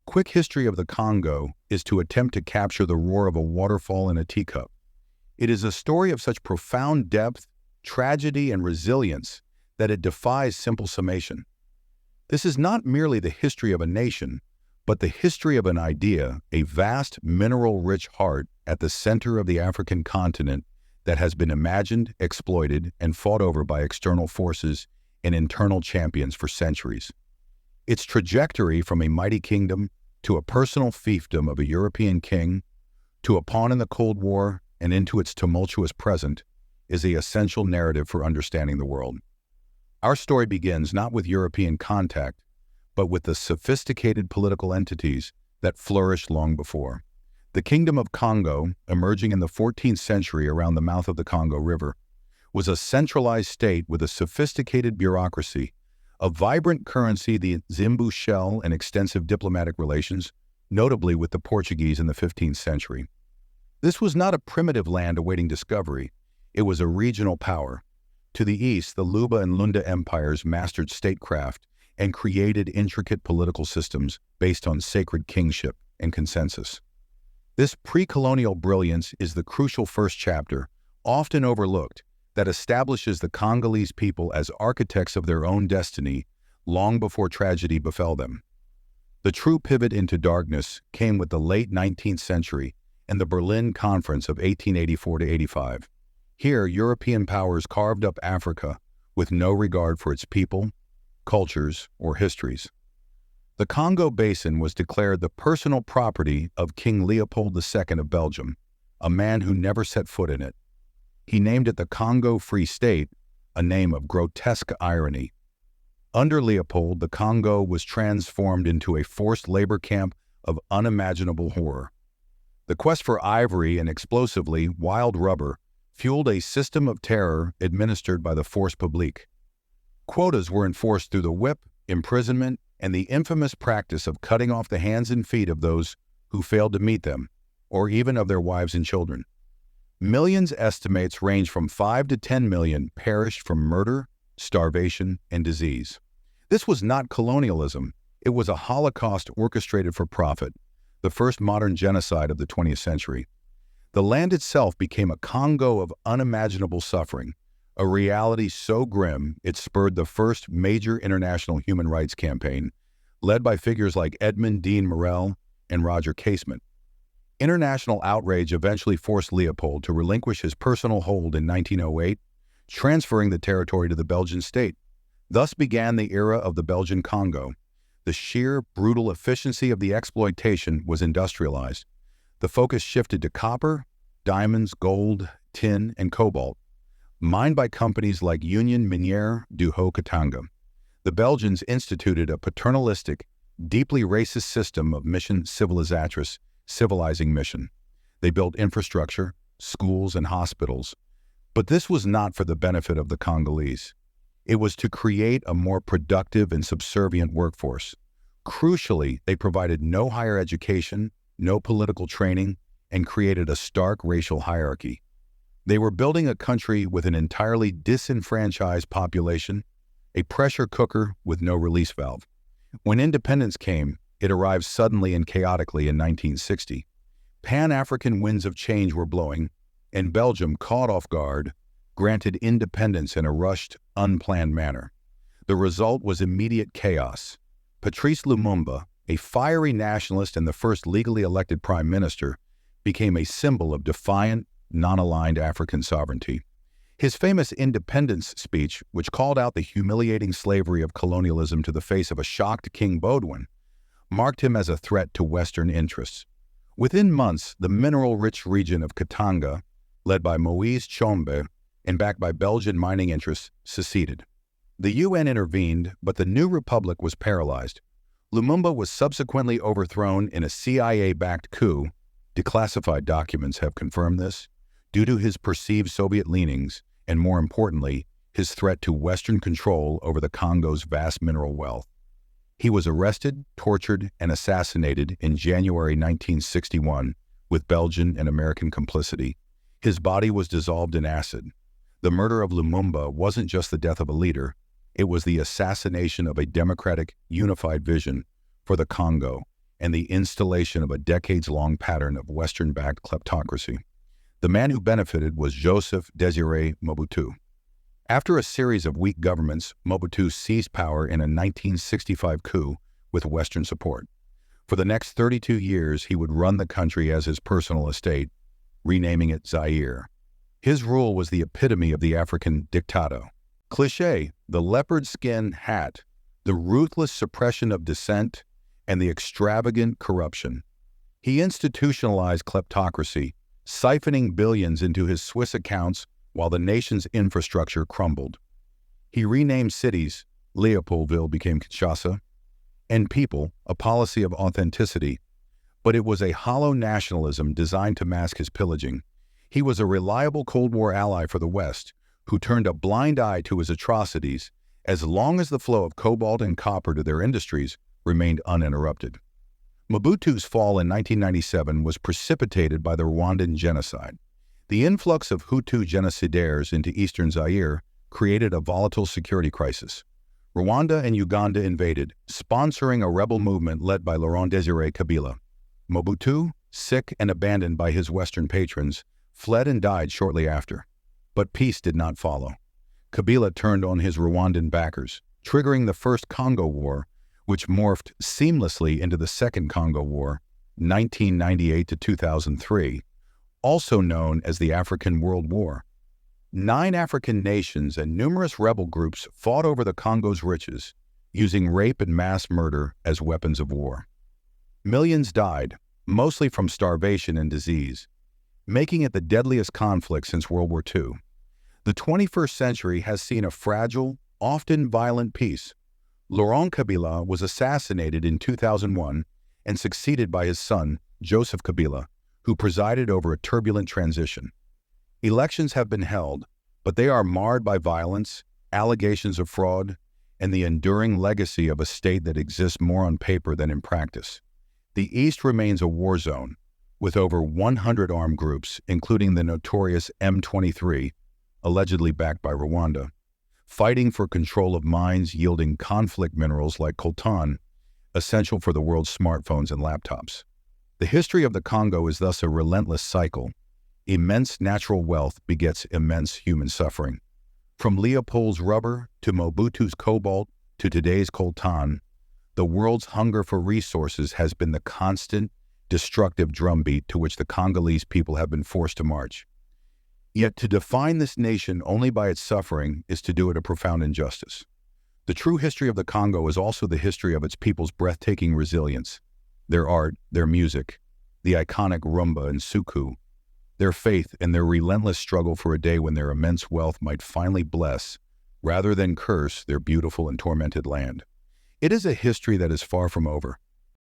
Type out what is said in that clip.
quick history of the Congo is to attempt to capture the roar of a waterfall in a teacup. It is a story of such profound depth, tragedy, and resilience that it defies simple summation. This is not merely the history of a nation, but the history of an idea, a vast, mineral-rich heart at the center of the African continent that has been imagined, exploited, and fought over by external forces and internal champions for centuries. Its trajectory from a mighty kingdom to a personal fiefdom of a European king, to a pawn in the Cold War and into its tumultuous present, is the essential narrative for understanding the world. Our story begins not with European contact, but with the sophisticated political entities that flourished long before. The Kingdom of Kongo, emerging in the 14th century around the mouth of the Congo River, was a centralized state with a sophisticated bureaucracy, a vibrant currency, the Zimbu shell, and extensive diplomatic relations, notably with the Portuguese in the 15th century. This was not a primitive land awaiting discovery. It was a regional power. To the east, the Luba and Lunda empires mastered statecraft and created intricate political systems based on sacred kingship and consensus. This pre-colonial brilliance is the crucial first chapter, often overlooked, that establishes the Congolese people as architects of their own destiny long before tragedy befell them. The true pivot into darkness came with the late 19th century and the Berlin Conference of 1884–85. Here, European powers carved up Africa with no regard for its people, cultures, or histories. The Congo Basin was declared the personal property of King Leopold II of Belgium, a man who never set foot in it. He named it the Congo Free State, a name of grotesque irony. Under Leopold, the Congo was transformed into a forced labor camp of unimaginable horror. The quest for ivory and explosively wild rubber fueled a system of terror administered by the Force Publique. Quotas were enforced through the whip, imprisonment, and the infamous practice of cutting off the hands and feet of those who failed to meet them, or even of their wives and children. Millions estimates range from 5 to 10 million perished from murder, starvation, and disease. This was not colonialism. It was a Holocaust orchestrated for profit, the first modern genocide of the 20th century. The land itself became a Congo of unimaginable suffering, a reality so grim it spurred the first major international human rights campaign, led by figures like Edmund Dean Morel and Roger Casement. International outrage eventually forced Leopold to relinquish his personal hold in 1908, transferring the territory to the Belgian state. Thus began the era of the Belgian Congo. The sheer, brutal efficiency of the exploitation was industrialized. The focus shifted to copper, diamonds, gold, tin, and cobalt, mined by companies like Union Minière du Haut-Katanga. The Belgians instituted a paternalistic, deeply racist system of mission civilisatrice, civilizing mission. They built infrastructure, schools, and hospitals. But this was not for the benefit of the Congolese. It was to create a more productive and subservient workforce. Crucially, they provided no higher education, no political training, and created a stark racial hierarchy. They were building a country with an entirely disenfranchised population, a pressure cooker with no release valve. When independence came, it arrived suddenly and chaotically in 1960. Pan-African winds of change were blowing, and Belgium, caught off guard, granted independence in a rushed, unplanned manner. The result was immediate chaos. Patrice Lumumba, a fiery nationalist and the first legally elected prime minister, became a symbol of defiant, non-aligned African sovereignty. His famous independence speech, which called out the humiliating slavery of colonialism to the face of a shocked King Baudouin, marked him as a threat to Western interests. Within months, the mineral-rich region of Katanga, led by Moise Tshombe and backed by Belgian mining interests, seceded. The UN intervened, but the new republic was paralyzed. Lumumba was subsequently overthrown in a CIA-backed coup. Declassified documents have confirmed this, due to his perceived Soviet leanings and, more importantly, his threat to Western control over the Congo's vast mineral wealth. He was arrested, tortured, and assassinated in January 1961 with Belgian and American complicity. His body was dissolved in acid. The murder of Lumumba wasn't just the death of a leader, it was the assassination of a democratic, unified vision for the Congo, and the installation of a decades-long pattern of Western-backed kleptocracy. The man who benefited was Joseph Désiré Mobutu. After a series of weak governments, Mobutu seized power in a 1965 coup with Western support. For the next 32 years, he would run the country as his personal estate, renaming it Zaire. His rule was the epitome of the African dictator. Cliché, the leopard skin hat, the ruthless suppression of dissent, and the extravagant corruption. He institutionalized kleptocracy, siphoning billions into his Swiss accounts while the nation's infrastructure crumbled. He renamed cities, Leopoldville became Kinshasa, and people, a policy of authenticity, but it was a hollow nationalism designed to mask his pillaging. He was a reliable Cold War ally for the West, who turned a blind eye to his atrocities as long as the flow of cobalt and copper to their industries remained uninterrupted. Mobutu's fall in 1997 was precipitated by the Rwandan genocide. The influx of Hutu genocidaires into eastern Zaire created a volatile security crisis. Rwanda and Uganda invaded, sponsoring a rebel movement led by Laurent Désiré Kabila. Mobutu, sick and abandoned by his Western patrons, fled and died shortly after. But peace did not follow. Kabila turned on his Rwandan backers, triggering the First Congo War, which morphed seamlessly into the Second Congo War, 1998 to 2003, also known as the African World War. 9 African nations and numerous rebel groups fought over the Congo's riches, using rape and mass murder as weapons of war. Millions died, mostly from starvation and disease, making it the deadliest conflict since World War II. The 21st century has seen a fragile, often violent peace. Laurent Kabila was assassinated in 2001 and succeeded by his son, Joseph Kabila, who presided over a turbulent transition. Elections have been held, but they are marred by violence, allegations of fraud, and the enduring legacy of a state that exists more on paper than in practice. The East remains a war zone, with over 100 armed groups, including the notorious M23, allegedly backed by Rwanda, fighting for control of mines yielding conflict minerals like coltan, essential for the world's smartphones and laptops. The history of the Congo is thus a relentless cycle. Immense natural wealth begets immense human suffering. From Leopold's rubber to Mobutu's cobalt to today's coltan, the world's hunger for resources has been the constant, destructive drumbeat to which the Congolese people have been forced to march. Yet to define this nation only by its suffering is to do it a profound injustice. The true history of the Congo is also the history of its people's breathtaking resilience, their art, their music, the iconic rumba and suku, their faith and their relentless struggle for a day when their immense wealth might finally bless, rather than curse, their beautiful and tormented land. It is a history that is far from over,